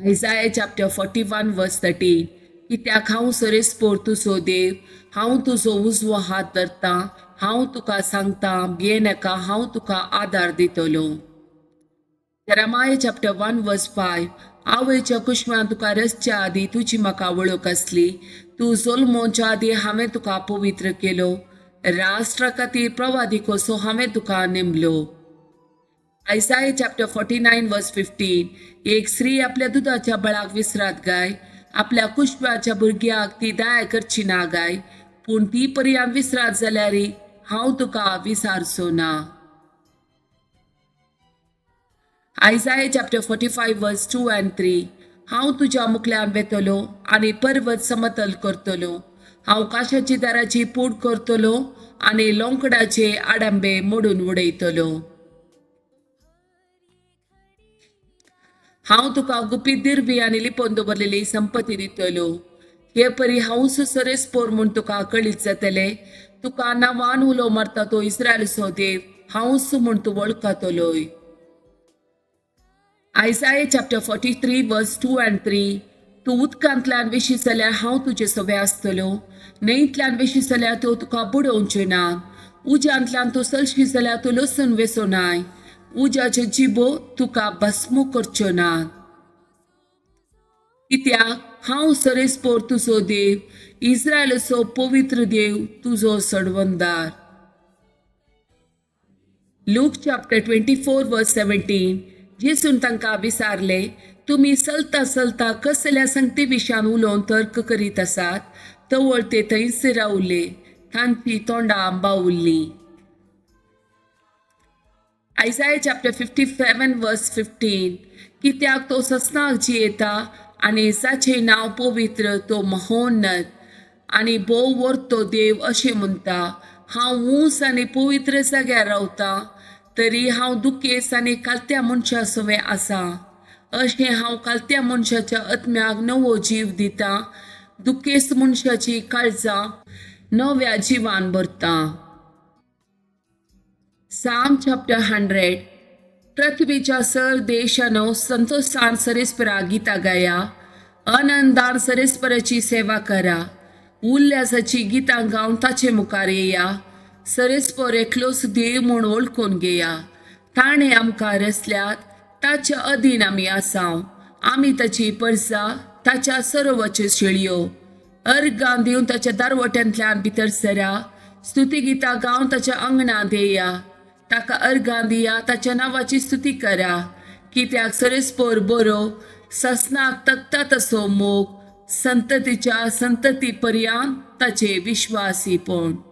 Isaiah chapter 41 verse 13. कित्याक हांव सरेस्पोर तुजो देव, हांव तुजो उजवो हात धरतां, हांव तुका सांगतां, भियेनाका, हांव तुका आदार दितलो. Jeremiah chapter 1 verse 5. आवयच्या कुश्म्यान तुका रसच्या आदी तुजी म्हाका वळख असली, तूं जल्मोवच्या आदी हांवें तुका पवित्र केलो, राष्ट्रा खातीर प्रवादी कसो हांवें तुका नेमलो. Isaiah chapter 49 verse 15. एक स्त्री आपल्या दुधाच्या बळाक विसरात गाय, आपल्या कुश्म्याच्या भुरग्याक ती दाय करची ना गाय, पूण ती पर्यंत विसरात जाल्यार हांव तुका विसारचो ना. Isaiah chapter 45 verse 2 and 3. हांव तुज्या मुखल्यान वेतलो आनी पर्वत समतल करतलो, हांव काशाची दाराची पूड करतलो आनी लोंकडाचे आडंबे मोडून उडयतलो. हांव तुका गुपीत दिरबी आनी लिपोवन दवरलेली संपत्ती दितलो. हे परी हांवूच सरेस्पोर म्हूण तुका कळीत जातले, तुका नांवान उलो मारता तो इस्रायलचो देव हांवूच म्हूण तूं वळखतलोय. Isaiah chapter 43 verse 2 and 3. तूं उदकांतल्यान वेशी जाल्यार हांव तुजे सवे आसतलो, न्हंयतल्यान वेशी जाल्यार तो तुका बुडोवचें ना, उज्यांतल्यान तूं चलशी जाल्यार तूं लसून वेसो नाय, उज्याचे जिबो तुका भस्म करच्यो ना. कित्याक हांव सरेस्पोर तुजो देव, इस्रायलचो पवित्र देव तुजो सडवंदार. Luke chapter 24 verse 17. जेसून तांकां विचारले, तुमी चलता चलता कसल्या संगती विशयान उलोवन तर्क करीत आसात, तवळ ते थंयच रावले, तांची तोंडां बावुल्लीं. Isaiah chapter 57 verse 15. कित्याक तो सस्नाक जियेता आनी जाचें नांव पवित्र तो महोन्नत आनी भोव व्हरतो देव अशें म्हणटा, हांव ऊंच आनी पवित्र जाग्यार रावतां, तरी हांव दुखेस आनी कालत्या मनशा सवे आसा. अशें हांव कालत्या मनशाच्या आत्म्याक नवो जीव दितां, दुखेस मनशाची काळजां नव्या जिवान भरता. Psalm chapter 100. पृथ्वीच्या सर देशानो संतोषान सरेस्परा गितां गाया, आनंदान सरेस्पराची सेवा करा, उल्हासाची गितां गावन ताचे मुखार येया, सरेस्पर एकलोच देव म्हूण वळखून घेया. ताणें आमकां रचल्यात, ताच्या अधीन आमी आसाव, आमी ताची परजा, ताच्या सरोवाच्यो शेळयो. अर्गां दिवन ताच्या दारवट्यांतल्यान भितर सरा, स्तुती गितां गावन ताच्या आंगणांत येया, ताका अर्गां दिया, ताच्या नांवाची स्तुती करा. कित्याक सरेस्पोर बरो, ससनाक तकता तसो मोग, संततीच्या संतती पर्यंत ताचे विश्वासीपण.